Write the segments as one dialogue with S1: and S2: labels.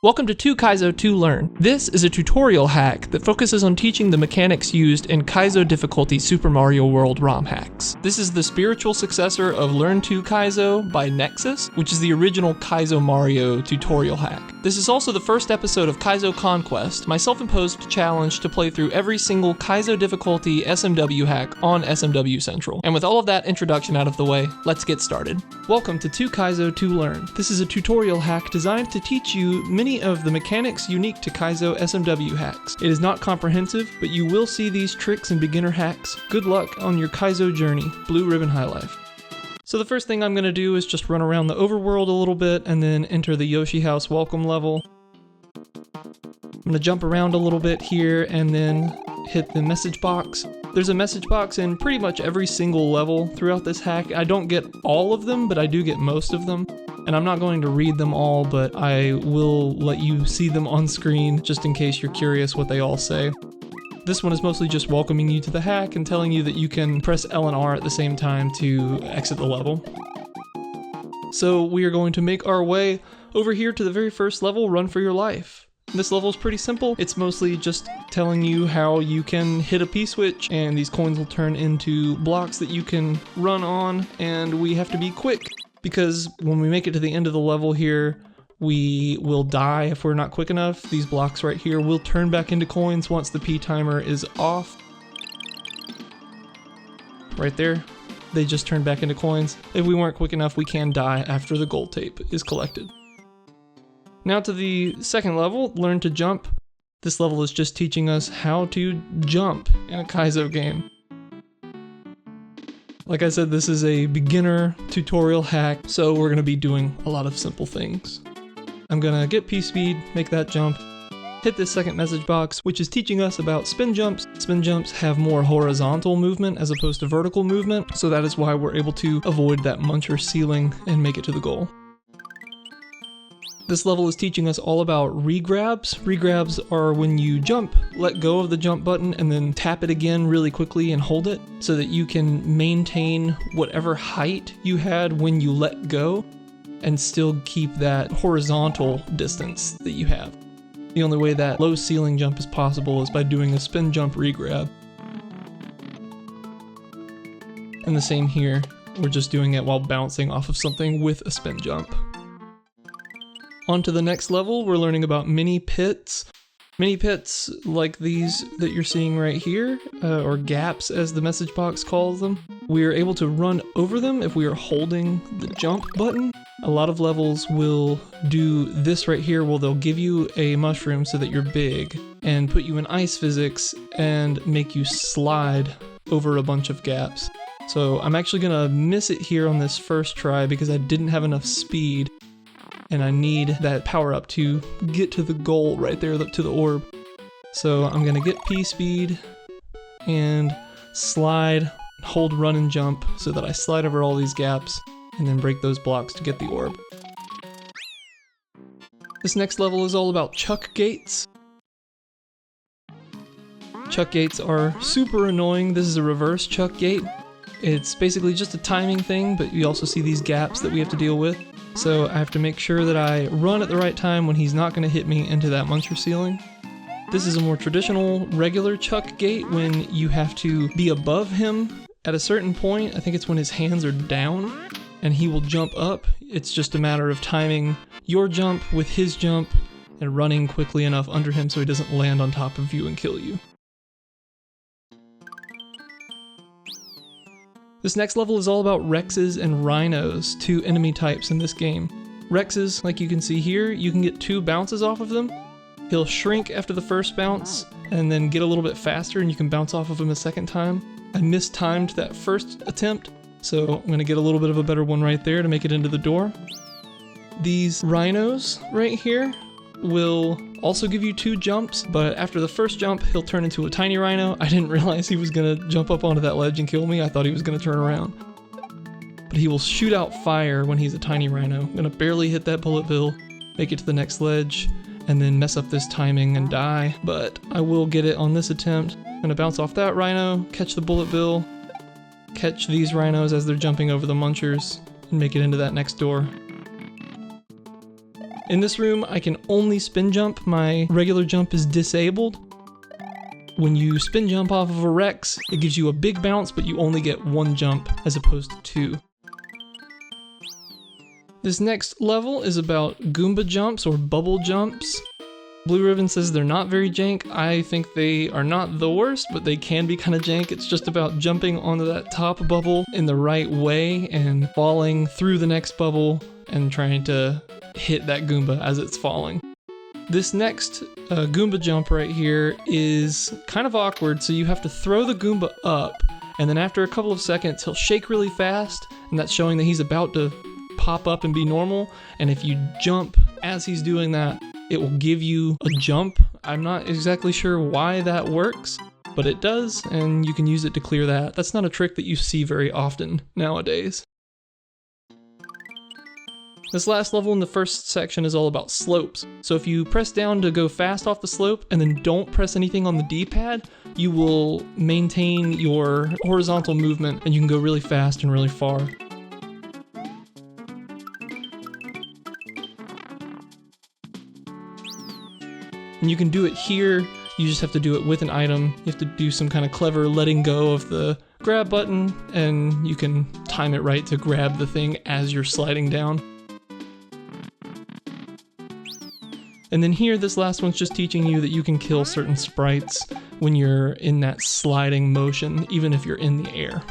S1: Welcome to 2 Kaizo 2 Learn. This is a tutorial hack that focuses on teaching the mechanics used in Kaizo difficulty Super Mario World ROM hacks. This is the spiritual successor of Learn 2 Kaizo by Nexus, which is the original Kaizo Mario tutorial hack. This is also the first episode of Kaizo Conquest, my self-imposed challenge to play through every single Kaizo difficulty SMW hack on smwcentral. And with all of that introduction out of the way, let's get started. Welcome to 2 Kaizo 2 Learn. This is a tutorial hack designed to teach you many of the mechanics unique to Kaizo SMW hacks. It is not comprehensive, but you will see these tricks and beginner hacks. Good luck on your Kaizo journey. Blue Ribbon High Life. So the first thing I'm going to do is just run around the overworld a little bit and then enter the Yoshi house welcome level. I'm going to jump around a little bit here and then hit the message box. There's a message box in pretty much every single level throughout this hack. I don't get all of them, but I do get most of them. And I'm not going to read them all, but I will let you see them on screen just in case you're curious what they all say. This one is mostly just welcoming you to the hack and telling you that you can press L and R at the same time to exit the level. So we are going to make our way over here to the very first level, Run for Your Life. This level is pretty simple. It's mostly just telling you how you can hit a P-switch and these coins will turn into blocks that you can run on, and we have to be quick because when we make it to the end of the level here, we will die if we're not quick enough. These blocks right here will turn back into coins once the P timer is off. Right there, they just turn back into coins. If we weren't quick enough, we can die after the gold tape is collected. Now to the second level, Learn to Jump. This level is just teaching us how to jump in a Kaizo game. Like I said, this is a beginner tutorial hack, so we're going to be doing a lot of simple things. I'm going to get P-speed, make that jump, hit this second message box, which is teaching us about spin jumps. Spin jumps have more horizontal movement as opposed to vertical movement, so that is why we're able to avoid that muncher ceiling and make it to the goal. This level is teaching us all about regrabs. Regrabs are when you jump, let go of the jump button, and then tap it again really quickly and hold it so that you can maintain whatever height you had when you let go and still keep that horizontal distance that you have. The only way that low ceiling jump is possible is by doing a spin jump regrab. And the same here, we're just doing it while bouncing off of something with a spin jump. On to the next level, we're learning about mini pits. Mini pits like these that you're seeing right here, or gaps as the message box calls them. We are able to run over them if we are holding the jump button. A lot of levels will do this right here, where they'll give you a mushroom so that you're big and put you in ice physics and make you slide over a bunch of gaps. So I'm actually gonna miss it here on this first try because I didn't have enough speed. And I need that power up to get to the goal right there, to the orb. So I'm gonna get P-speed and slide, hold run and jump so that I slide over all these gaps and then break those blocks to get the orb. This next level is all about chuck gates. Chuck gates are super annoying. This is a reverse chuck gate. It's basically just a timing thing, but you also see these gaps that we have to deal with. So I have to make sure that I run at the right time when he's not going to hit me into that muncher ceiling. This is a more traditional regular chuck gate when you have to be above him at a certain point. I think it's when his hands are down and he will jump up. It's just a matter of timing your jump with his jump and running quickly enough under him so he doesn't land on top of you and kill you. This next level is all about Rexes and Rhinos, 2 enemy types in this game. Rexes, like you can see here, you can get 2 bounces off of them. He'll shrink after the first bounce and then get a little bit faster and you can bounce off of him a second time. I mistimed that first attempt, so I'm gonna get a little bit of a better one right there to make it into the door. These Rhinos right here will also give you 2 jumps, but after the first jump, he'll turn into a tiny rhino. I didn't realize he was gonna jump up onto that ledge and kill me. I thought he was gonna turn around. But he will shoot out fire when he's a tiny rhino. I'm gonna barely hit that bullet bill, make it to the next ledge, and then mess up this timing and die. But I will get it on this attempt. I'm gonna bounce off that rhino, catch the bullet bill, catch these rhinos as they're jumping over the munchers, and make it into that next door. In this room, I can only spin jump. My regular jump is disabled. When you spin jump off of a Rex, it gives you a big bounce, but you only get one jump as opposed to two. This next level is about Goomba jumps or bubble jumps. Blue Ribbon says they're not very jank. I think they are not the worst, but they can be kind of jank. It's just about jumping onto that top bubble in the right way and falling through the next bubble and trying to hit that Goomba as it's falling. This next Goomba jump right here is kind of awkward, so you have to throw the Goomba up, and then after a couple of seconds he'll shake really fast, and that's showing that he's about to pop up and be normal, and if you jump as he's doing that, it will give you a jump. I'm not exactly sure why that works, but it does, and you can use it to clear that. That's not a trick that you see very often nowadays. This last level in the first section is all about slopes. So if you press down to go fast off the slope and then don't press anything on the D-pad, you will maintain your horizontal movement and you can go really fast and really far. And you can do it here, you just have to do it with an item. You have to do some kind of clever letting go of the grab button, and you can time it right to grab the thing as you're sliding down. And then here, this last one's just teaching you that you can kill certain sprites when you're in that sliding motion, even if you're in the air.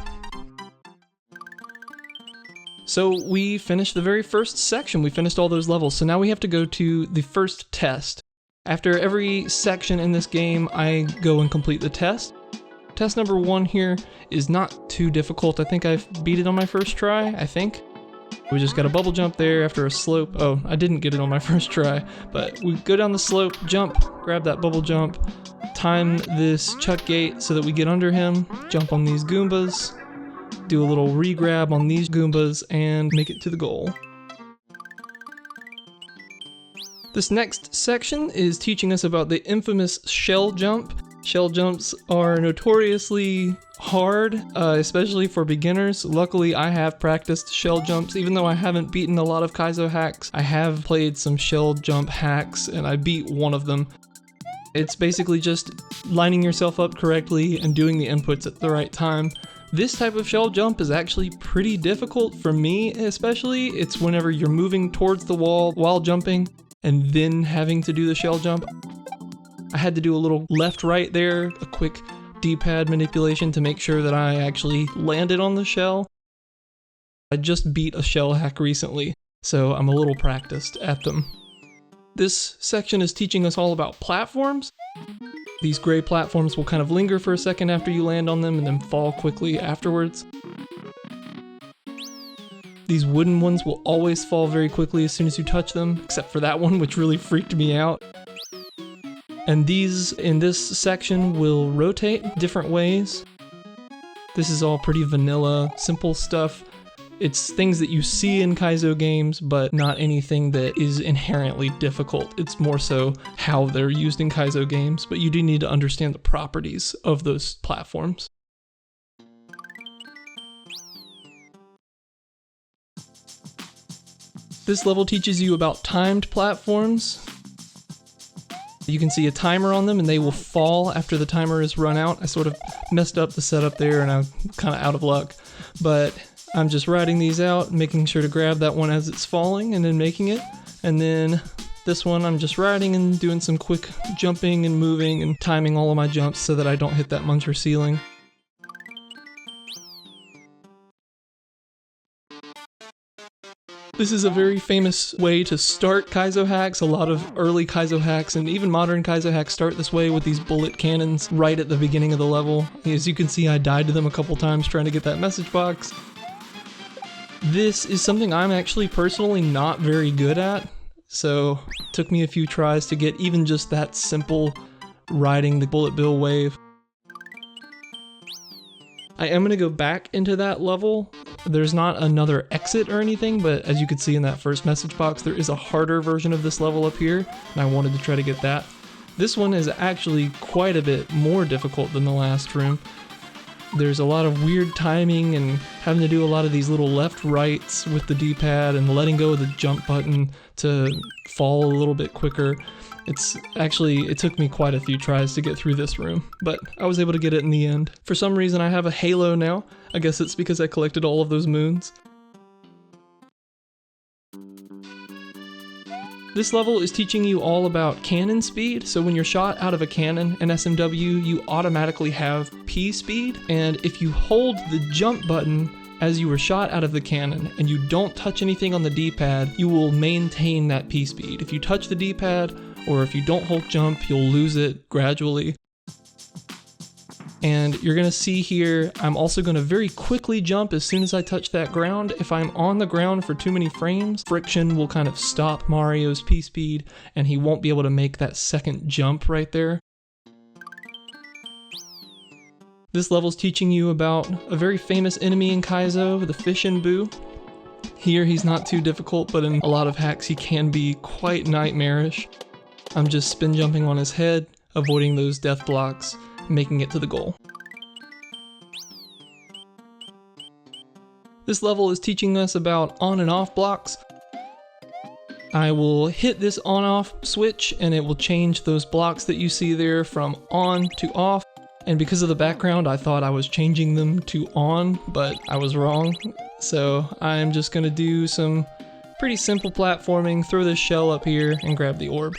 S1: So we finished the very first section, we finished all those levels, so now we have to go to the first test. After every section in this game, I go and complete the test. Test number 1 here is not too difficult. I think I've beat it on my first try, I think. We just got a bubble jump there after a slope. Oh, I didn't get it on my first try, but we go down the slope, jump, grab that bubble jump, time this chuck gate so that we get under him, jump on these Goombas, do a little re-grab on these Goombas, and make it to the goal. This next section is teaching us about the infamous shell jump. Shell jumps are notoriously hard, especially for beginners. Luckily, I have practiced shell jumps. Even though I haven't beaten a lot of Kaizo hacks, I have played some shell jump hacks, and I beat one of them. It's basically just lining yourself up correctly and doing the inputs at the right time. This type of shell jump is actually pretty difficult for me, especially. It's whenever you're moving towards the wall while jumping, and then having to do the shell jump. I had to do a little left-right there, a quick D-pad manipulation to make sure that I actually landed on the shell. I just beat a shell hack recently, so I'm a little practiced at them. This section is teaching us all about platforms. These gray platforms will kind of linger for a second after you land on them and then fall quickly afterwards. These wooden ones will always fall very quickly as soon as you touch them, except for that one, which really freaked me out. And these in this section will rotate different ways. This is all pretty vanilla, simple stuff. It's things that you see in Kaizo games, but not anything that is inherently difficult. It's more so how they're used in Kaizo games, but you do need to understand the properties of those platforms. This level teaches you about timed platforms. You can see a timer on them and they will fall after the timer is run out. I sort of messed up the setup there and I'm kind of out of luck, but I'm just riding these out, making sure to grab that one as it's falling and then making it. And then this one I'm just riding and doing some quick jumping and moving and timing all of my jumps so that I don't hit that muncher ceiling. This is a very famous way to start Kaizo hacks. A lot of early Kaizo hacks and even modern Kaizo hacks start this way with these bullet cannons right at the beginning of the level. As you can see, I died to them a couple times trying to get that message box. This is something I'm actually personally not very good at, so it took me a few tries to get even just that simple riding the bullet bill wave. I am going to go back into that level. There's not another exit or anything, but as you could see in that first message box, there is a harder version of this level up here, and I wanted to try to get that. This one is actually quite a bit more difficult than the last room. There's a lot of weird timing and having to do a lot of these little left-rights with the D-pad and letting go of the jump button to fall a little bit quicker. It took me quite a few tries to get through this room, but I was able to get it in the end. For some reason I have a halo now. I guess it's because I collected all of those moons. This level is teaching you all about cannon speed, so when you're shot out of a cannon in SMW, you automatically have P speed, and if you hold the jump button as you were shot out of the cannon and you don't touch anything on the D-pad, you will maintain that P speed. If you touch the D-pad, or if you don't hold jump, you'll lose it gradually. And you're gonna see here, I'm also gonna very quickly jump as soon as I touch that ground. If I'm on the ground for too many frames, friction will kind of stop Mario's P speed and he won't be able to make that second jump right there. This level's teaching you about a very famous enemy in Kaizo, the Fish and Boo. Here he's not too difficult, but in a lot of hacks he can be quite nightmarish. I'm just spin jumping on his head, avoiding those death blocks, making it to the goal. This level is teaching us about on and off blocks. I will hit this on off switch and it will change those blocks that you see there from on to off. And because of the background, I thought I was changing them to on, but I was wrong. So I'm just gonna do some pretty simple platforming, throw this shell up here and grab the orb.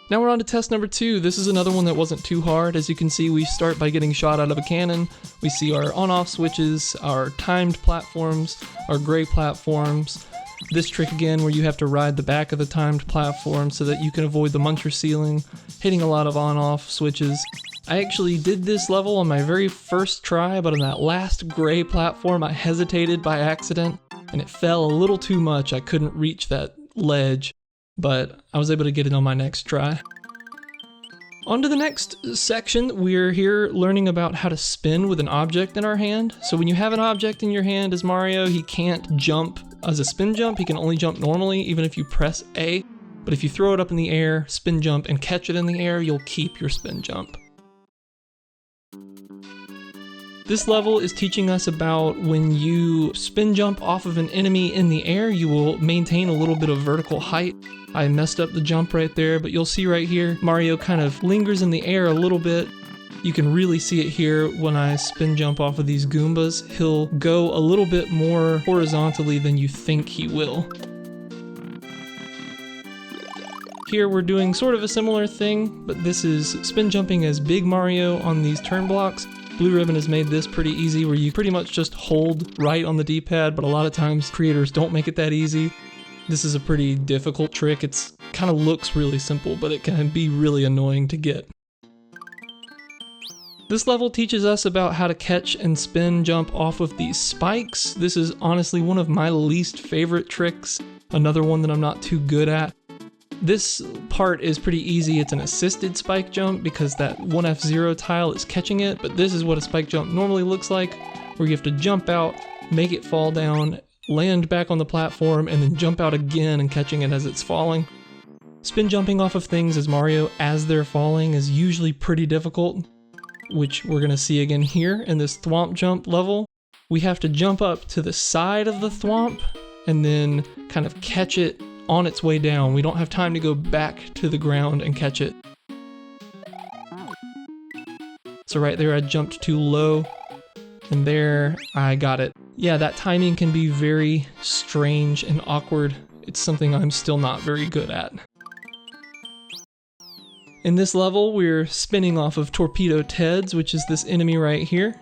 S1: Now we're on to test number 2. This is another one that wasn't too hard. As you can see, we start by getting shot out of a cannon. We see our on-off switches, our timed platforms, our gray platforms. This trick again where you have to ride the back of the timed platform so that you can avoid the muncher ceiling, hitting a lot of on-off switches. I actually did this level on my very first try, but on that last gray platform I hesitated by accident and it fell a little too much. I couldn't reach that ledge, but I was able to get it on my next try. On to the next section, we're here learning about how to spin with an object in our hand. So when you have an object in your hand as Mario, he can't jump as a spin jump, he can only jump normally even if you press A. But if you throw it up in the air, spin jump, and catch it in the air, you'll keep your spin jump. This level is teaching us about when you spin jump off of an enemy in the air, you will maintain a little bit of vertical height. I messed up the jump right there, but you'll see right here, Mario kind of lingers in the air a little bit. You can really see it here when I spin jump off of these Goombas. He'll go a little bit more horizontally than you think he will. Here we're doing sort of a similar thing, but this is spin jumping as Big Mario on these turn blocks. Blue Ribbon has made this pretty easy where you pretty much just hold right on the D-pad, but a lot of times creators don't make it that easy. This is a pretty difficult trick. It kind of looks really simple, but it can be really annoying to get. This level teaches us about how to catch and spin jump off of these spikes. This is honestly one of my least favorite tricks, another one that I'm not too good at. This part is pretty easy. It's an assisted spike jump because that 1F0 tile is catching it, but this is what a spike jump normally looks like, where you have to jump out, make it fall down, land back on the platform, and then jump out again and catching it as it's falling. Spin jumping off of things as Mario as they're falling is usually pretty difficult, which we're going to see again here in this thwomp jump level. We have to jump up to the side of the thwomp and then kind of catch it on its way down. We don't have time to go back to the ground and catch it. So right there I jumped too low, and there I got it. Yeah, that timing can be very strange and awkward. It's something I'm still not very good at. In this level, we're spinning off of Torpedo Teds, which is this enemy right here.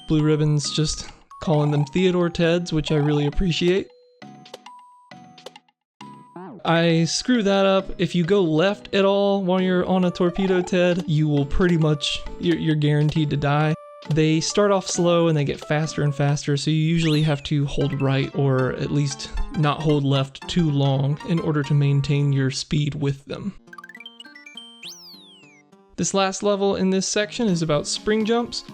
S1: Blue Ribbon's just calling them Theodore Teds, which I really appreciate. I screw that up. If you go left at all while you're on a Torpedo Ted, you will pretty much, you're guaranteed to die. They start off slow and they get faster and faster, so you usually have to hold right or at least not hold left too long in order to maintain your speed with them. This last level in this section is about spring jumps.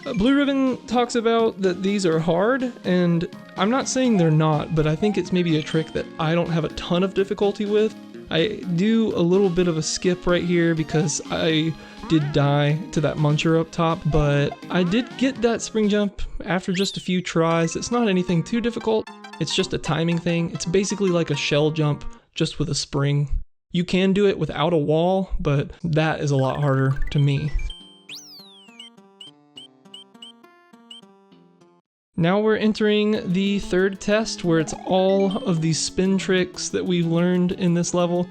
S1: Blue Ribbon talks about that these are hard, and I'm not saying they're not, but I think it's maybe a trick that I don't have a ton of difficulty with. I do a little bit of a skip right here because I did die to that muncher up top, but I did get that spring jump after just a few tries. It's not anything too difficult, it's just a timing thing. It's basically like a shell jump, just with a spring. You can do it without a wall, but that is a lot harder to me. Now we're entering the third test, where it's all of these spin tricks that we've learned in this level.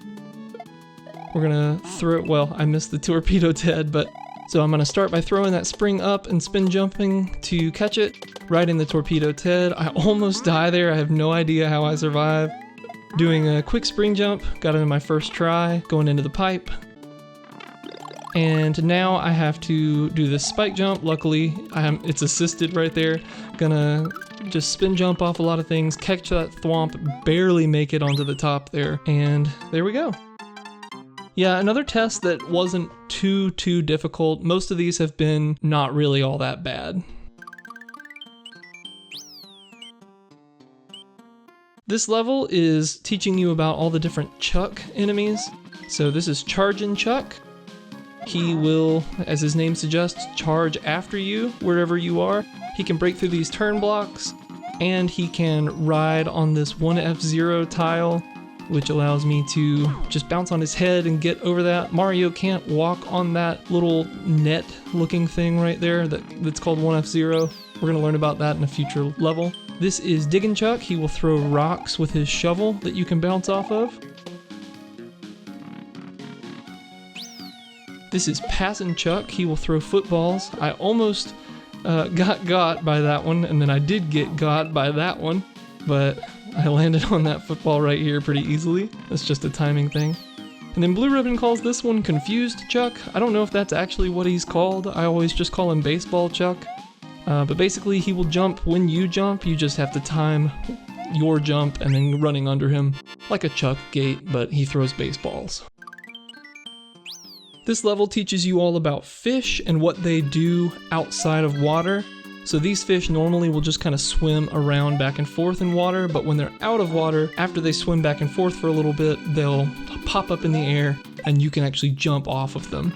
S1: We're gonna throw, well, I missed the Torpedo Ted, but so I'm gonna start by throwing that spring up and spin jumping to catch it right in the Torpedo Ted. I almost die there, I have no idea how I survived. Doing a quick spring jump, got it in my first try, going into the pipe. And now I have to do this spike jump. Luckily, it's assisted right there. Gonna just spin jump off a lot of things, catch that thwomp, barely make it onto the top there, and there we go. Yeah, another test that wasn't too difficult. Most of these have been not really all that bad. This level is teaching you about all the different Chuck enemies. So this is Chargin' Chuck. He will, as his name suggests, charge after you wherever you are. He can break through these turn blocks, and he can ride on this 1F0 tile, which allows me to just bounce on his head and get over that. Mario can't walk on that little net looking thing right there that's called 1F0. We're going to learn about that in a future level. This is Diggin' Chuck. He will throw rocks with his shovel that you can bounce off of. This is Passin' Chuck. He will throw footballs. I almost got by that one, and then I did get got by that one, but I landed on that football right here pretty easily. That's just a timing thing. And then Blue Ribbon calls this one Confused Chuck. I don't know if that's actually what he's called. I always just call him Baseball Chuck. But basically he will jump when you jump. You just have to time your jump and then running under him like a Chuck gate, but he throws baseballs. This level teaches you all about fish and what they do outside of water. So these fish normally will just kind of swim around back and forth in water, but when they're out of water, after they swim back and forth for a little bit, they'll pop up in the air and you can actually jump off of them.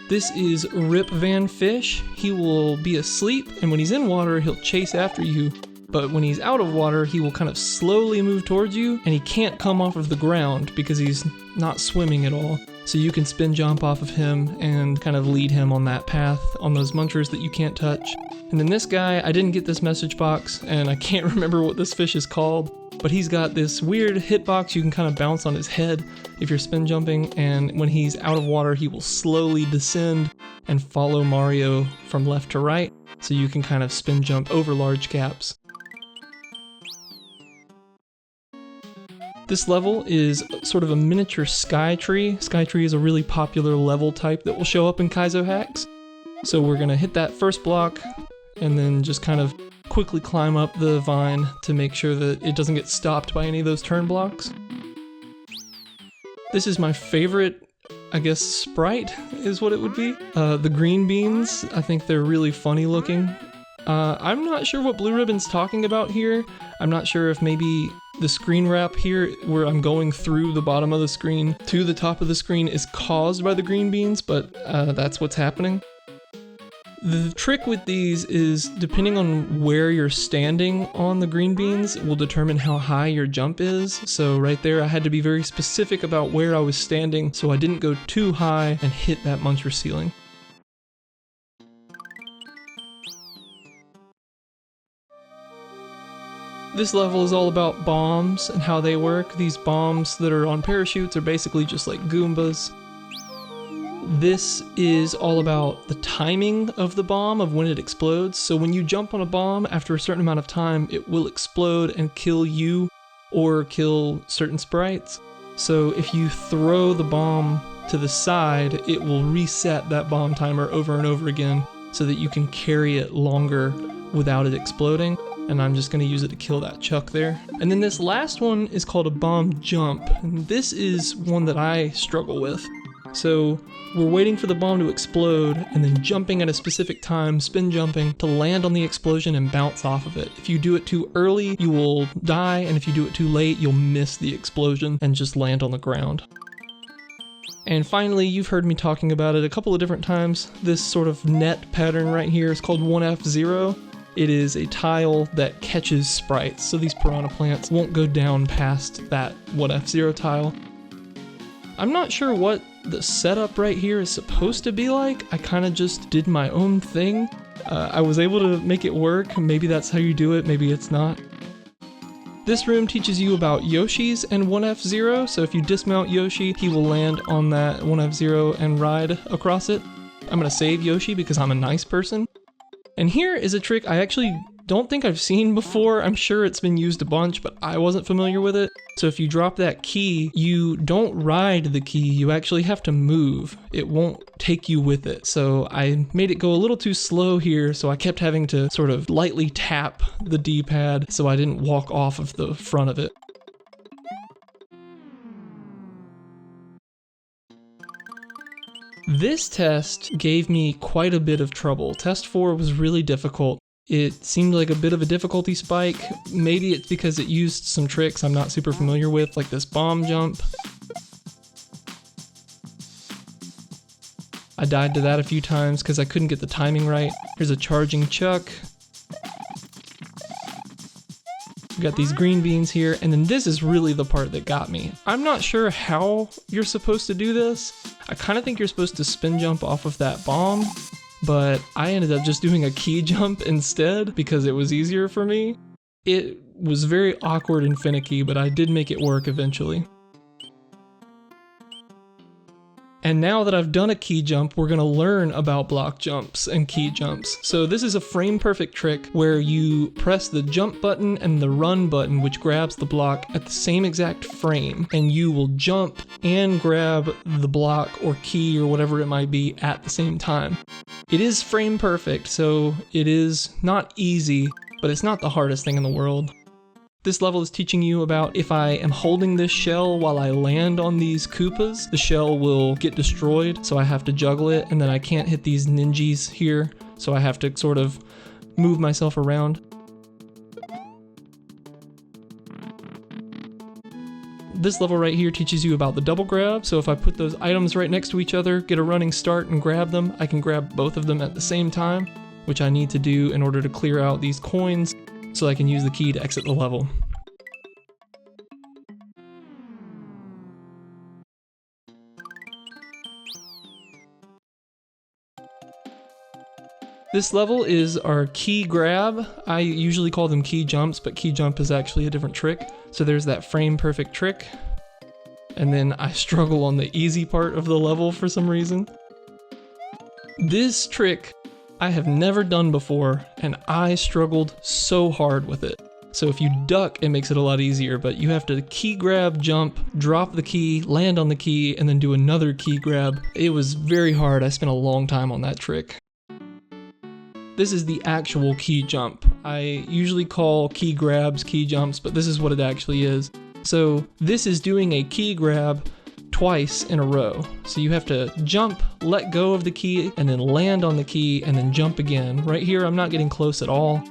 S1: This is Rip Van Fish. He will be asleep, and when he's in water, he'll chase after you. But when he's out of water, he will kind of slowly move towards you, and he can't come off of the ground because he's not swimming at all. So you can spin jump off of him and kind of lead him on that path on those munchers that you can't touch. And then this guy, I didn't get this message box, and I can't remember what this fish is called, but he's got this weird hitbox you can kind of bounce on his head if you're spin jumping, and when he's out of water, he will slowly descend and follow Mario from left to right, so you can kind of spin jump over large gaps. This level is sort of a miniature Sky Tree. Sky Tree is a really popular level type that will show up in Kaizo hacks. So we're gonna hit that first block and then just kind of quickly climb up the vine to make sure that it doesn't get stopped by any of those turn blocks. This is my favorite, I guess, sprite is what it would be. The green beans, I think they're really funny looking. I'm not sure what Blue Ribbon's talking about here. I'm not sure if maybe the screen wrap here, where I'm going through the bottom of the screen to the top of the screen, is caused by the green beans, but that's what's happening. The trick with these is, depending on where you're standing on the green beans, will determine how high your jump is. So right there, I had to be very specific about where I was standing so I didn't go too high and hit that muncher ceiling. This level is all about bombs and how they work. These bombs that are on parachutes are basically just like Goombas. This is all about the timing of the bomb, of when it explodes. So when you jump on a bomb, after a certain amount of time, it will explode and kill you or kill certain sprites. So if you throw the bomb to the side, it will reset that bomb timer over and over again so that you can carry it longer without it exploding. And I'm just going to use it to kill that Chuck there. And then this last one is called a bomb jump, and this is one that I struggle with. So we're waiting for the bomb to explode and then jumping at a specific time, spin jumping, to land on the explosion and bounce off of it. If you do it too early, you will die, and if you do it too late, you'll miss the explosion and just land on the ground. And finally, you've heard me talking about it a couple of different times. This sort of net pattern right here is called 1F0. It is a tile that catches sprites, so these piranha plants won't go down past that 1F0 tile. I'm not sure what the setup right here is supposed to be like. I kind of just did my own thing. I was able to make it work. Maybe that's how you do it, maybe it's not. This room teaches you about Yoshis and 1F0, so if you dismount Yoshi, he will land on that 1F0 and ride across it. I'm gonna save Yoshi because I'm a nice person. And here is a trick I actually don't think I've seen before. I'm sure it's been used a bunch, but I wasn't familiar with it. So if you drop that key, you don't ride the key, you actually have to move. It won't take you with it. So I made it go a little too slow here, so I kept having to sort of lightly tap the D-pad so I didn't walk off of the front of it. This test gave me quite a bit of trouble. Test 4 was really difficult. It seemed like a bit of a difficulty spike. Maybe it's because it used some tricks I'm not super familiar with, like this bomb jump. I died to that a few times because I couldn't get the timing right. Here's a charging chuck. We've got these green beans here, and then this is really the part that got me. I'm not sure how you're supposed to do this. I kind of think you're supposed to spin jump off of that bomb, but I ended up just doing a key jump instead because it was easier for me. It was very awkward and finicky, but I did make it work eventually. And now that I've done a key jump, we're gonna learn about block jumps and key jumps. So this is a frame perfect trick where you press the jump button and the run button, which grabs the block at the same exact frame, and you will jump and grab the block or key or whatever it might be at the same time. It is frame perfect, so it is not easy, but it's not the hardest thing in the world. This level is teaching you about if I am holding this shell while I land on these Koopas, the shell will get destroyed, so I have to juggle it, and then I can't hit these ninjas here, so I have to sort of move myself around. This level right here teaches you about the double grab, so if I put those items right next to each other, get a running start and grab them, I can grab both of them at the same time, which I need to do in order to clear out these coins so I can use the key to exit the level. This level is our key grab. I usually call them key jumps, but key jump is actually a different trick. So there's that frame perfect trick, and then I struggle on the easy part of the level for some reason. This trick I have never done before, and I struggled so hard with it. So if you duck, it makes it a lot easier, but you have to key grab, jump, drop the key, land on the key, and then do another key grab. It was very hard. I spent a long time on that trick. This is the actual key jump. I usually call key grabs key jumps, but this is what it actually is. So this is doing a key grab twice in a row. So you have to jump, let go of the key, and then land on the key, and then jump again. Right here, I'm not getting close at all.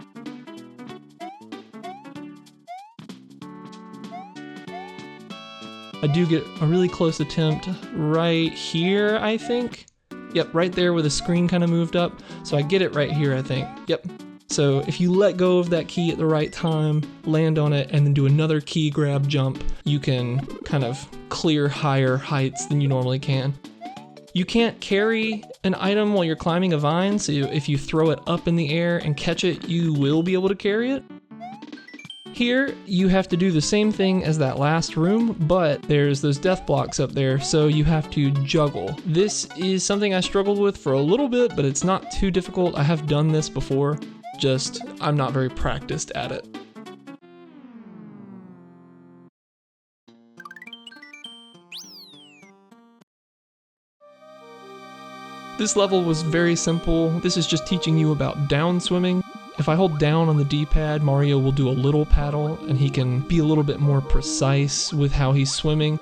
S1: I do get a really close attempt right here, I think. Yep, right there where the screen kind of moved up. So I get it right here, I think. Yep. So if you let go of that key at the right time, land on it, and then do another key grab jump, you can kind of clear higher heights than you normally can. You can't carry an item while you're climbing a vine, so if you throw it up in the air and catch it, you will be able to carry it. Here, you have to do the same thing as that last room, but there's those death blocks up there, so you have to juggle. This is something I struggled with for a little bit, but it's not too difficult. I have done this before, just I'm not very practiced at it. This level was very simple. This is just teaching you about down swimming. If I hold down on the D-pad, Mario will do a little paddle, and he can be a little bit more precise with how he's swimming.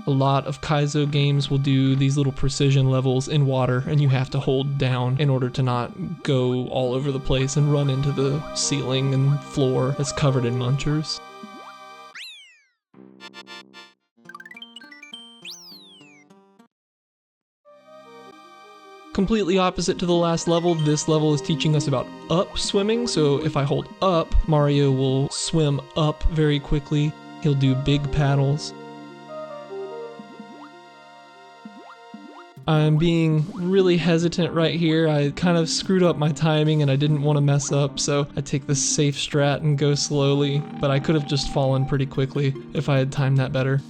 S1: A lot of Kaizo games will do these little precision levels in water, and you have to hold down in order to not go all over the place and run into the ceiling and floor that's covered in munchers. Completely opposite to the last level, this level is teaching us about up swimming. So if I hold up, Mario will swim up very quickly. He'll do big paddles. I'm being really hesitant right here. I kind of screwed up my timing and I didn't want to mess up, so I take the safe strat and go slowly, but I could have just fallen pretty quickly if I had timed that better.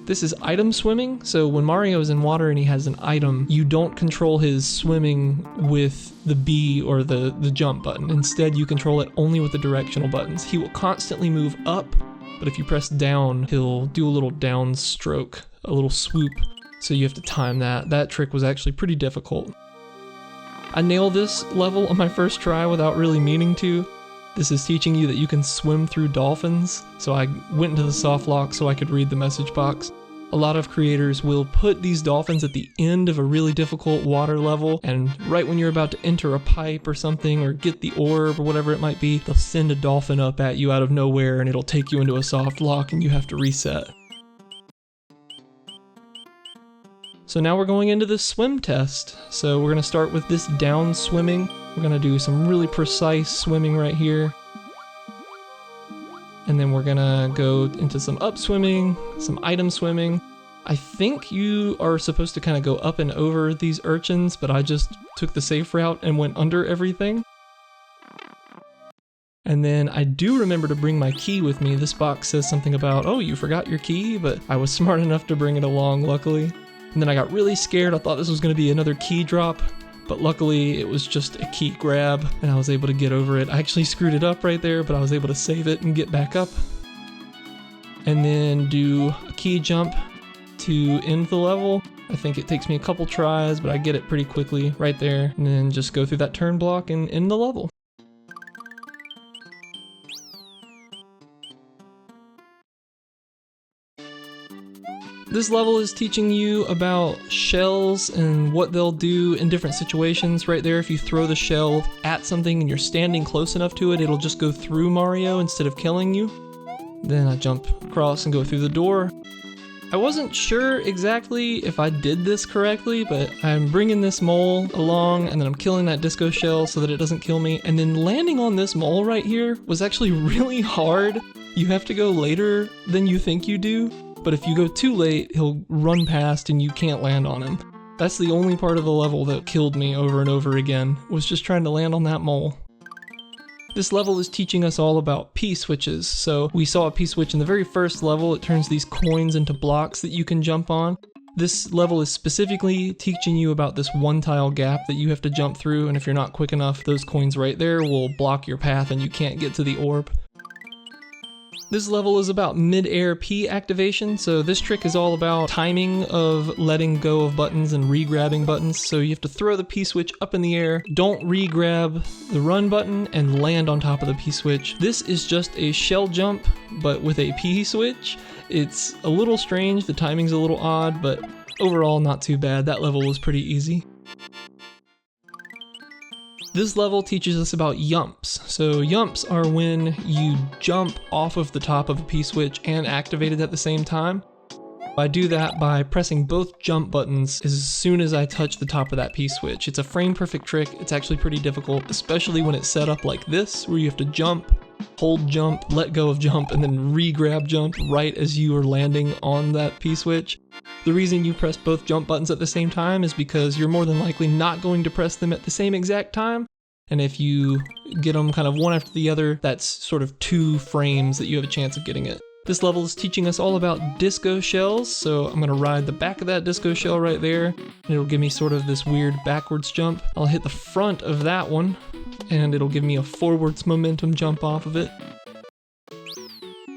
S1: This is item swimming, so when Mario is in water and he has an item, you don't control his swimming with the B or the jump button. Instead, you control it only with the directional buttons. He will constantly move up, but if you press down, he'll do a little downstroke, a little swoop. So you have to time that. That trick was actually pretty difficult. I nailed this level on my first try without really meaning to. This is teaching you that you can swim through dolphins. So I went into the soft lock so I could read the message box. A lot of creators will put these dolphins at the end of a really difficult water level, and right when you're about to enter a pipe or something or get the orb or whatever it might be, they'll send a dolphin up at you out of nowhere and it'll take you into a soft lock and you have to reset. So now we're going into the swim test. So we're going to start with this down swimming. We're going to do some really precise swimming right here. And then we're going to go into some up swimming, some item swimming. I think you are supposed to kind of go up and over these urchins, but I just took the safe route and went under everything. And then I do remember to bring my key with me. This box says something about, oh, you forgot your key, but I was smart enough to bring it along, luckily. And then I got really scared. I thought this was going to be another key drop, but luckily it was just a key grab and I was able to get over it. I actually screwed it up right there, but I was able to save it and get back up. And then do a key jump to end the level. I think it takes me a couple tries, but I get it pretty quickly right there. And then just go through that turn block and end the level. This level is teaching you about shells and what they'll do in different situations. Right there, if you throw the shell at something and you're standing close enough to it, it'll just go through Mario instead of killing you. Then I jump across and go through the door. I wasn't sure exactly if I did this correctly, but I'm bringing this mole along and then I'm killing that disco shell so that it doesn't kill me. And then landing on this mole right here was actually really hard. You have to go later than you think you do. But if you go too late, he'll run past and you can't land on him. That's the only part of the level that killed me over and over again, was just trying to land on that mole. This level is teaching us all about P-switches. So we saw a P-switch in the very first level. It turns these coins into blocks that you can jump on. This level is specifically teaching you about this one tile gap that you have to jump through, and if you're not quick enough, those coins right there will block your path and you can't get to the orb. This level is about mid-air P activation, so this trick is all about timing of letting go of buttons and re-grabbing buttons. So you have to throw the P-switch up in the air, don't re-grab the run button, and land on top of the P-switch. This is just a shell jump, but with a P-switch. It's a little strange, the timing's a little odd, but overall not too bad. That level was pretty easy. This level teaches us about Yumps. So Yumps are when you jump off of the top of a P-switch and activate it at the same time. I do that by pressing both jump buttons as soon as I touch the top of that P-switch. It's a frame perfect trick. It's actually pretty difficult, especially when it's set up like this, where you have to jump, hold jump, let go of jump, and then re-grab jump right as you are landing on that P-switch. The reason you press both jump buttons at the same time is because you're more than likely not going to press them at the same exact time. And if you get them kind of one after the other, that's sort of 2 frames that you have a chance of getting it. This level is teaching us all about disco shells, so I'm going to ride the back of that disco shell right there, and it'll give me sort of this weird backwards jump. I'll hit the front of that one, and it'll give me a forwards momentum jump off of it.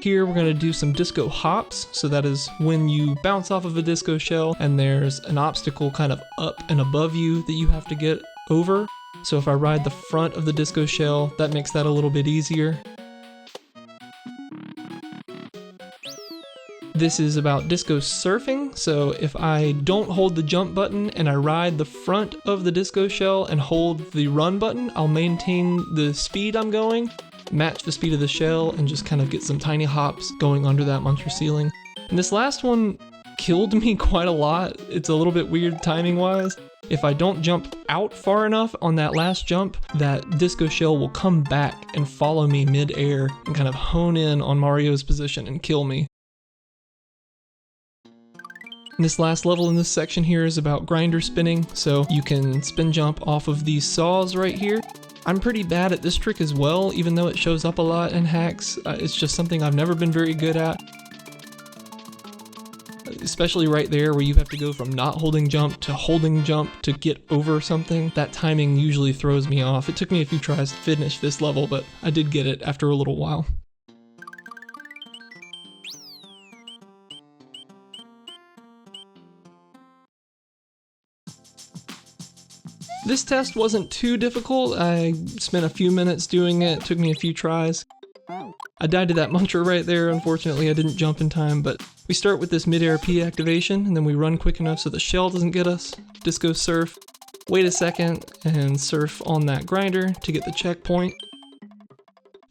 S1: Here we're going to do some disco hops, so that is when you bounce off of a disco shell and there's an obstacle kind of up and above you that you have to get over. So if I ride the front of the disco shell, that makes that a little bit easier. This is about disco surfing, so if I don't hold the jump button and I ride the front of the disco shell and hold the run button, I'll maintain the speed I'm going, match the speed of the shell, and just kind of get some tiny hops going under that muncher ceiling. And this last one killed me quite a lot. It's a little bit weird timing wise. If I don't jump out far enough on that last jump, that disco shell will come back and follow me mid-air and kind of hone in on Mario's position and kill me. And this last level in this section here is about grinder spinning, so you can spin jump off of these saws right here. I'm pretty bad at this trick as well, even though it shows up a lot in hacks. It's just something I've never been very good at. Especially right there where you have to go from not holding jump to get over something. That timing usually throws me off. It took me a few tries to finish this level, but I did get it after a little while. This test wasn't too difficult. I spent a few minutes doing it. It took me a few tries. I died to that muncher right there. Unfortunately, I didn't jump in time, but we start with this mid-air P activation, and then we run quick enough so the shell doesn't get us. Disco surf, wait a second, and surf on that grinder to get the checkpoint.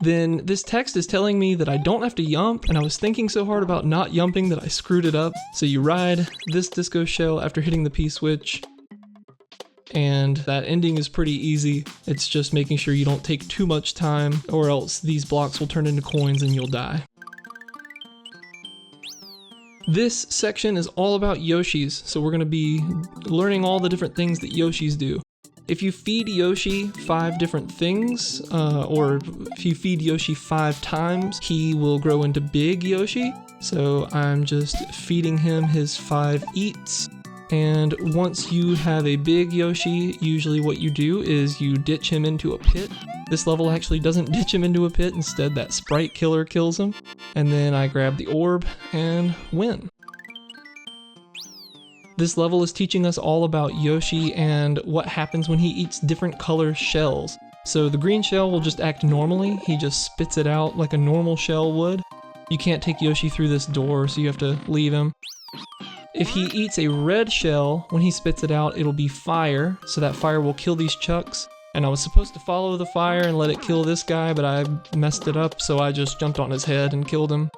S1: Then this text is telling me that I don't have to yump, and I was thinking so hard about not yumping that I screwed it up. So you ride this disco shell after hitting the P switch, and that ending is pretty easy. It's just making sure you don't take too much time, or else these blocks will turn into coins and you'll die. This section is all about Yoshis, so we're going to be learning all the different things that Yoshis do. If you feed Yoshi 5 different things, or if you feed Yoshi 5 times, he will grow into Big Yoshi. So I'm just feeding him his 5 eats. And once you have a big Yoshi, usually what you do is you ditch him into a pit. This level actually doesn't ditch him into a pit, instead that sprite killer kills him. And then I grab the orb and win. This level is teaching us all about Yoshi and what happens when he eats different color shells. So the green shell will just act normally, he just spits it out like a normal shell would. You can't take Yoshi through this door, so you have to leave him. If he eats a red shell, when he spits it out, it'll be fire, so that fire will kill these chucks. And I was supposed to follow the fire and let it kill this guy, but I messed it up, so I just jumped on his head and killed him.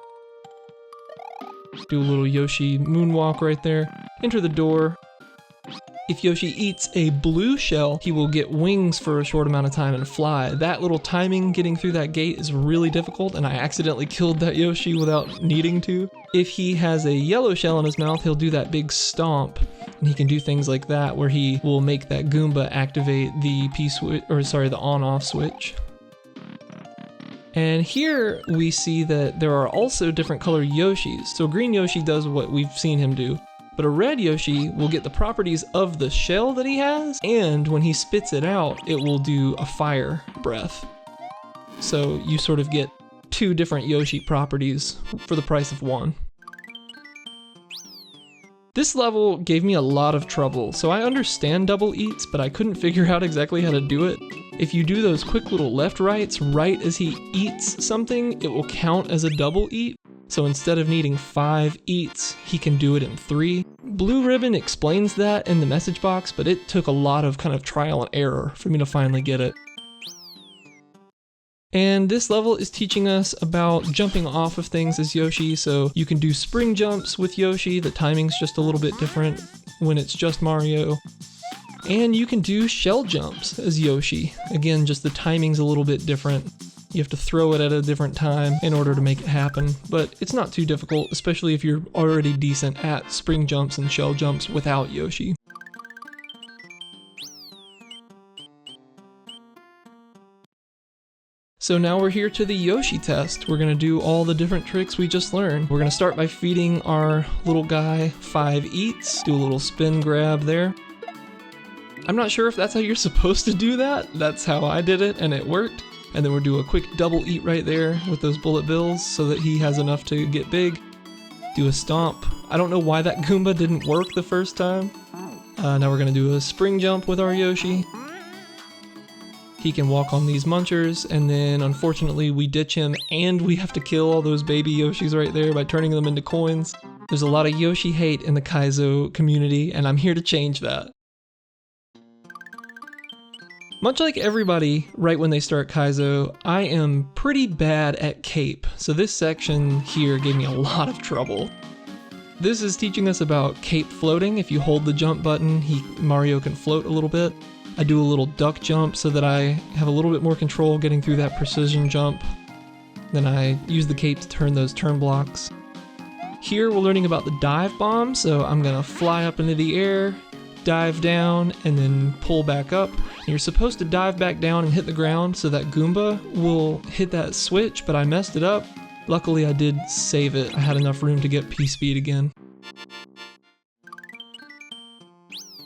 S1: Do a little Yoshi moonwalk right there. Enter the door. If Yoshi eats a blue shell, he will get wings for a short amount of time and fly. That little timing getting through that gate is really difficult, and I accidentally killed that Yoshi without needing to. If he has a yellow shell in his mouth, he'll do that big stomp, and he can do things like that where he will make that Goomba activate the the on-off switch. And here we see that there are also different color Yoshis. So green Yoshi does what we've seen him do. But a red Yoshi will get the properties of the shell that he has, and when he spits it out, it will do a fire breath. So you sort of get 2 different Yoshi properties for the price of 1. This level gave me a lot of trouble, so I understand double eats, but I couldn't figure out exactly how to do it. If you do those quick little left-rights right as he eats something, it will count as a double eat. So instead of needing 5 eats, he can do it in 3. Blue Ribbon explains that in the message box, but it took a lot of kind of trial and error for me to finally get it. And this level is teaching us about jumping off of things as Yoshi, so you can do spring jumps with Yoshi, the timing's just a little bit different when it's just Mario. And you can do shell jumps as Yoshi. Again, just the timing's a little bit different. You have to throw it at a different time in order to make it happen, but it's not too difficult, especially if you're already decent at spring jumps and shell jumps without Yoshi. So now we're here to the Yoshi test. We're gonna do all the different tricks we just learned. We're gonna start by feeding our little guy 5 eats, do a little spin grab there. I'm not sure if that's how you're supposed to do that. That's how I did it and it worked. And then we'll do a quick double eat right there with those bullet bills so that he has enough to get big. Do a stomp. I don't know why that Goomba didn't work the first time. Now we're gonna do a spring jump with our Yoshi. He can walk on these munchers, and then unfortunately we ditch him and we have to kill all those baby Yoshis right there by turning them into coins. There's a lot of Yoshi hate in the Kaizo community, and I'm here to change that. Much like everybody right when they start Kaizo, I am pretty bad at cape, so this section here gave me a lot of trouble. This is teaching us about cape floating. If you hold the jump button, Mario can float a little bit. I do a little duck jump so that I have a little bit more control getting through that precision jump. Then I use the cape to turn those turn blocks. Here we're learning about the dive bomb, so I'm gonna fly up into the air, dive down, and then pull back up. And you're supposed to dive back down and hit the ground so that Goomba will hit that switch, but I messed it up. Luckily I did save it. I had enough room to get P-speed again.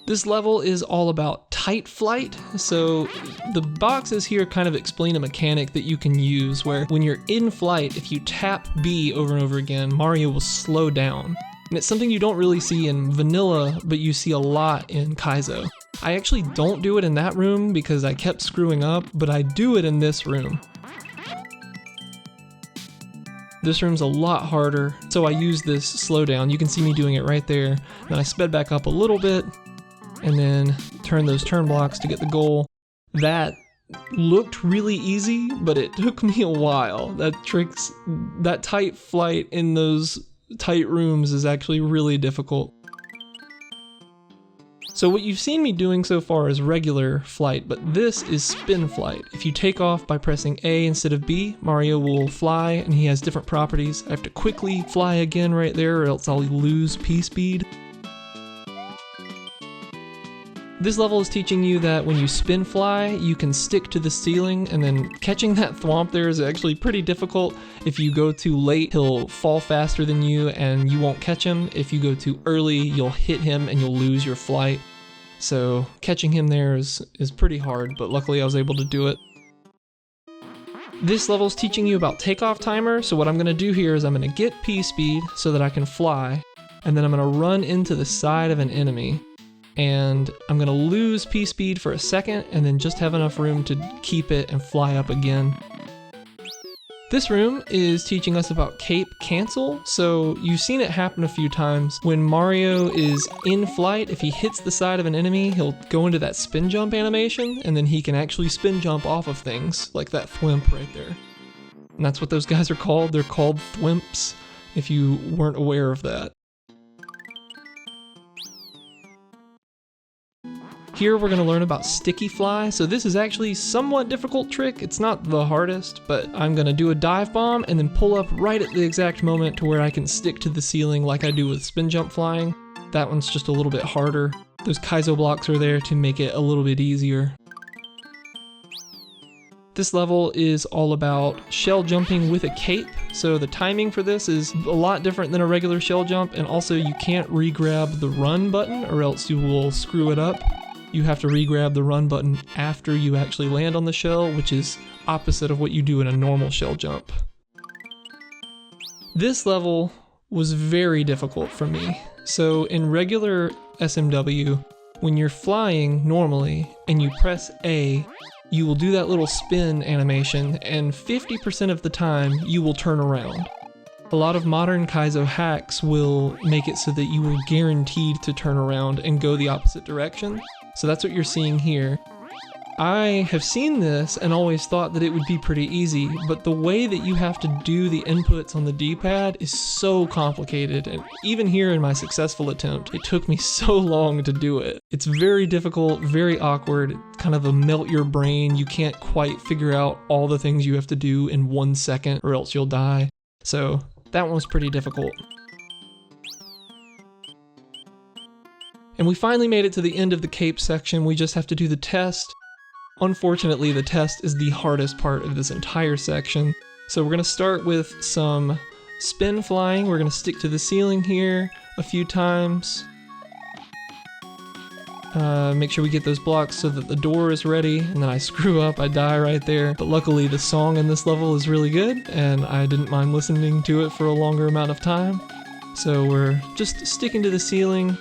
S1: This level is all about tight flight, so the boxes here kind of explain a mechanic that you can use where when you're in flight, if you tap B over and over again, Mario will slow down. And it's something you don't really see in vanilla, but you see a lot in Kaizo. I actually don't do it in that room because I kept screwing up, but I do it in this room. This room's a lot harder, so I use this slowdown. You can see me doing it right there. Then I sped back up a little bit, and then turn those turn blocks to get the goal. That looked really easy, but it took me a while. That tight flight in those tight rooms is actually really difficult. So what you've seen me doing so far is regular flight, but this is spin flight. If you take off by pressing A instead of B, Mario will fly, and he has different properties. I have to quickly fly again right there, or else I'll lose P-speed. This level is teaching you that when you spin fly, you can stick to the ceiling, and then catching that thwomp there is actually pretty difficult. If you go too late, he'll fall faster than you and you won't catch him. If you go too early, you'll hit him and you'll lose your flight. So catching him there is pretty hard, but luckily I was able to do it. This level is teaching you about takeoff timer, so what I'm going to do here is I'm going to get P-speed so that I can fly, and then I'm going to run into the side of an enemy. And I'm gonna lose P-speed for a second and then just have enough room to keep it and fly up again. This room is teaching us about cape cancel, so you've seen it happen a few times. When Mario is in flight, if he hits the side of an enemy, he'll go into that spin jump animation, and then he can actually spin jump off of things, like that thwimp right there. And that's what those guys are called. They're called thwimps, if you weren't aware of that. Here we're going to learn about sticky fly, so this is actually a somewhat difficult trick. It's not the hardest, but I'm going to do a dive bomb and then pull up right at the exact moment to where I can stick to the ceiling like I do with spin jump flying. That one's just a little bit harder. Those Kaizo blocks are there to make it a little bit easier. This level is all about shell jumping with a cape, so the timing for this is a lot different than a regular shell jump, and also you can't re-grab the run button or else you will screw it up. You have to re-grab the run button after you actually land on the shell, which is opposite of what you do in a normal shell jump. This level was very difficult for me. So in regular SMW, when you're flying normally and you press A, you will do that little spin animation, and 50% of the time you will turn around. A lot of modern Kaizo hacks will make it so that you are guaranteed to turn around and go the opposite direction. So that's what you're seeing here. I have seen this and always thought that it would be pretty easy, but the way that you have to do the inputs on the D-pad is so complicated, and even here in my successful attempt, it took me so long to do it. It's very difficult, very awkward, kind of a melt your brain. You can't quite figure out all the things you have to do in 1 second or else you'll die. So that one was pretty difficult. And we finally made it to the end of the cape section. We just have to do the test. Unfortunately, the test is the hardest part of this entire section. So we're going to start with some spin flying. We're going to stick to the ceiling here a few times. Make sure we get those blocks so that the door is ready, and then I screw up, I die right there. But luckily the song in this level is really good, and I didn't mind listening to it for a longer amount of time. So we're just sticking to the ceiling,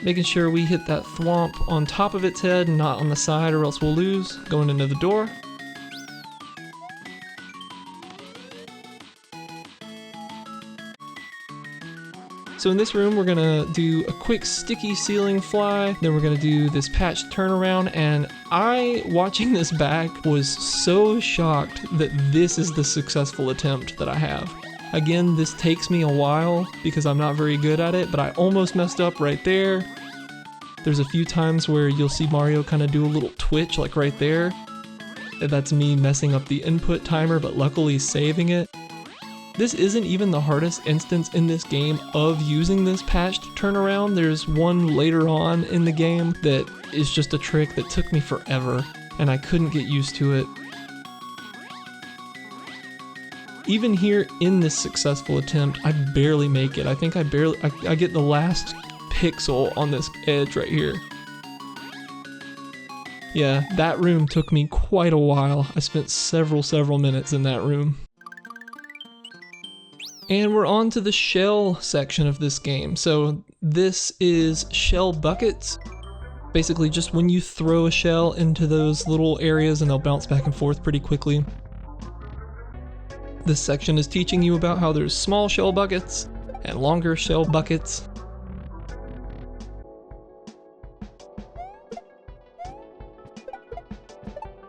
S1: making sure we hit that thwomp on top of its head and not on the side, or else we'll lose. Going into the door. So in this room, we're gonna do a quick sticky ceiling fly, then we're gonna do this patched turnaround, and I, watching this back, was so shocked that this is the successful attempt that I have. Again, this takes me a while because I'm not very good at it, but I almost messed up right there. There's a few times where you'll see Mario kind of do a little twitch, like right there. That's me messing up the input timer, but luckily saving it. This isn't even the hardest instance in this game of using this patched turnaround. There's one later on in the game that is just a trick that took me forever, and I couldn't get used to it. Even here in this successful attempt, I barely make it. I think I get the last pixel on this edge right here. Yeah, that room took me quite a while. I spent several minutes in that room. And we're on to the shell section of this game. So this is shell buckets. Basically just when you throw a shell into those little areas and they'll bounce back and forth pretty quickly. This section is teaching you about how there's small shell buckets and longer shell buckets.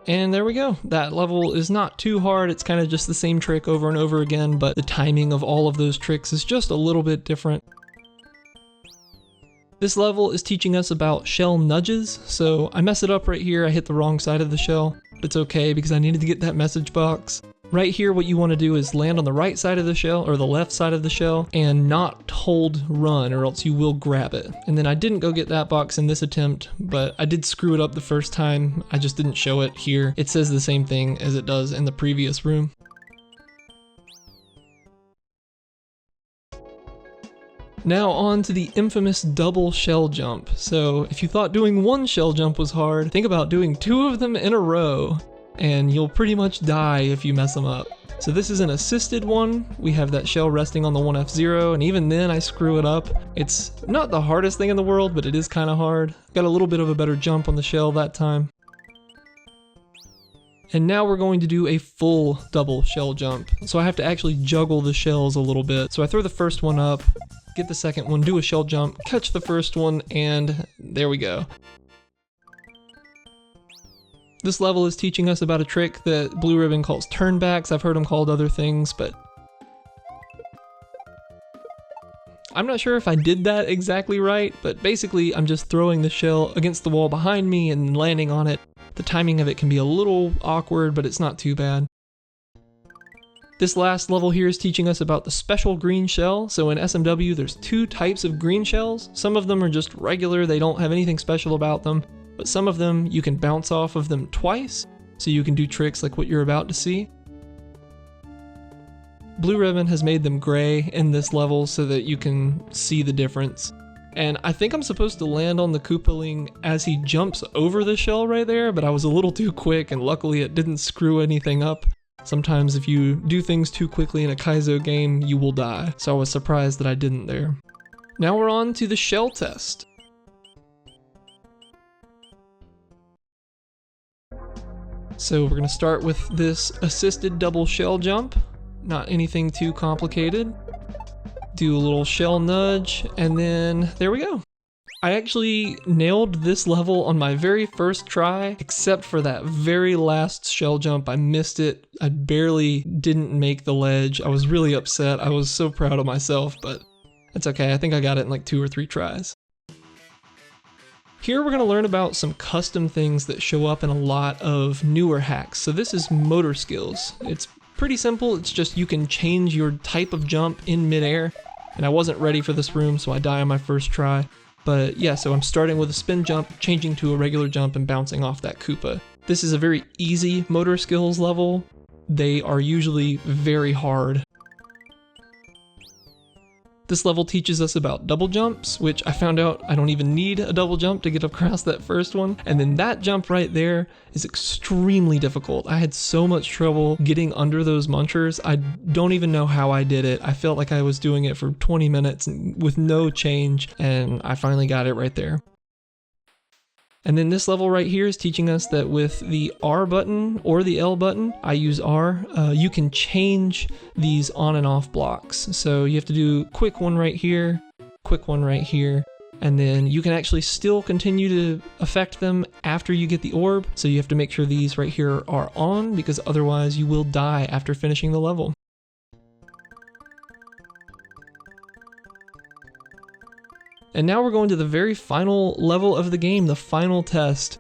S1: And there we go. That level is not too hard. It's kind of just the same trick over and over again, but the timing of all of those tricks is just a little bit different. This level is teaching us about shell nudges. So I mess it up right here. I hit the wrong side of the shell. It's okay because I needed to get that message box. Right here, what you want to do is land on the right side of the shell or the left side of the shell and not hold run, or else you will grab it. And then I didn't go get that box in this attempt, but I did screw it up the first time. I just didn't show it here. It says the same thing as it does in the previous room. Now on to the infamous double shell jump. So if you thought doing one shell jump was hard, think about doing two of them in a row, and you'll pretty much die if you mess them up. So this is an assisted one. We have that shell resting on the 1F0, and even then I screw it up. It's not the hardest thing in the world, but it is kind of hard. Got a little bit of a better jump on the shell that time. And now we're going to do a full double shell jump. So I have to actually juggle the shells a little bit. So I throw the first one up, get the second one, do a shell jump, catch the first one, and there we go. This level is teaching us about a trick that Blue Ribbon calls turnbacks. I've heard them called other things, but I'm not sure if I did that exactly right, but basically I'm just throwing the shell against the wall behind me and landing on it. The timing of it can be a little awkward, but it's not too bad. This last level here is teaching us about the special green shell. So in SMW, there's two types of green shells. Some of them are just regular, they don't have anything special about them. But some of them, you can bounce off of them twice, so you can do tricks like what you're about to see. Blue Ribbon has made them gray in this level so that you can see the difference. And I think I'm supposed to land on the Koopaling as he jumps over the shell right there, but I was a little too quick, and luckily it didn't screw anything up. Sometimes if you do things too quickly in a Kaizo game, you will die. So I was surprised that I didn't there. Now we're on to the shell test. So we're going to start with this assisted double shell jump. Not anything too complicated. Do a little shell nudge, and then there we go. I actually nailed this level on my very first try, except for that very last shell jump. I missed it. I barely didn't make the ledge. I was really upset. I was so proud of myself, but it's okay. I think I got it in like 2 or 3 tries. Here we're going to learn about some custom things that show up in a lot of newer hacks. So this is motor skills. It's pretty simple. It's just you can change your type of jump in midair. And I wasn't ready for this room, so I die on my first try. But yeah, so I'm starting with a spin jump, changing to a regular jump, and bouncing off that Koopa. This is a very easy motor skills level. They are usually very hard. This level teaches us about double jumps, which I found out I don't even need a double jump to get across that first one. And then that jump right there is extremely difficult. I had so much trouble getting under those munchers. I don't even know how I did it. I felt like I was doing it for 20 minutes with no change, and I finally got it right there. And then this level right here is teaching us that with the R button or the L button, I use R, you can change these on and off blocks. So you have to do a quick one right here, quick one right here. And then you can actually still continue to affect them after you get the orb. So you have to make sure these right here are on, because otherwise you will die after finishing the level. And now we're going to the very final level of the game, the final test.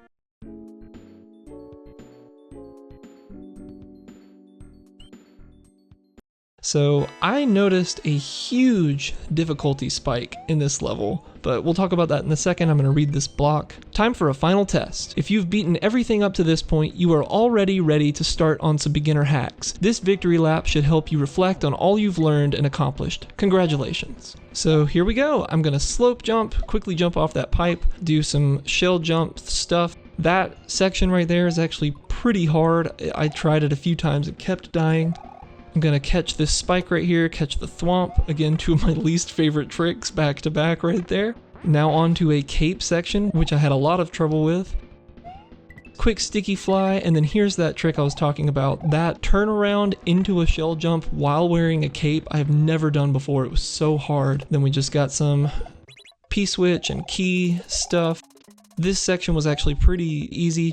S1: So I noticed a huge difficulty spike in this level, but we'll talk about that in a second. I'm going to read this block. Time for a final test. If you've beaten everything up to this point, you are already ready to start on some beginner hacks. This victory lap should help you reflect on all you've learned and accomplished. Congratulations. So here we go. I'm going to slope jump, quickly jump off that pipe, do some shell jump stuff. That section right there is actually pretty hard. I tried it a few times and kept dying. I'm gonna catch this spike right here, catch the thwomp. Again, two of my least favorite tricks back to back right there. Now on to a cape section, which I had a lot of trouble with. Quick sticky fly, and then here's that trick I was talking about. That turnaround into a shell jump while wearing a cape, I've never done before. It was so hard. Then we just got some P-switch and key stuff. This section was actually pretty easy.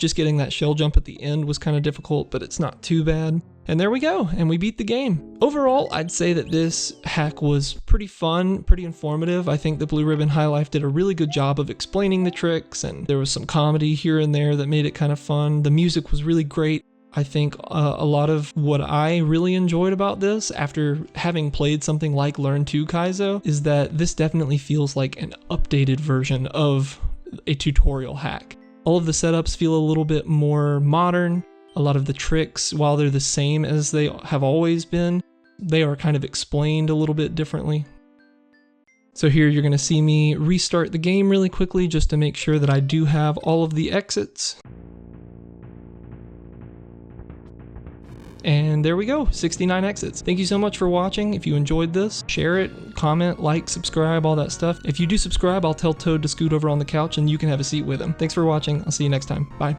S1: Just getting that shell jump at the end was kind of difficult, but it's not too bad. And there we go, and we beat the game. Overall, I'd say that this hack was pretty fun, pretty informative. I think the Blue Ribbon High Life did a really good job of explaining the tricks, and there was some comedy here and there that made it kind of fun. The music was really great. I think a lot of what I really enjoyed about this, after having played something like Learn to Kaizo, is that this definitely feels like an updated version of a tutorial hack. All of the setups feel a little bit more modern. A lot of the tricks, while they're the same as they have always been, they are kind of explained a little bit differently. So here you're going to see me restart the game really quickly just to make sure that I do have all of the exits. And there we go, 69 exits. Thank you so much for watching. If you enjoyed this, share it, comment, like, subscribe, all that stuff. If you do subscribe, I'll tell Toad to scoot over on the couch and you can have a seat with him. Thanks for watching. I'll see you next time. Bye.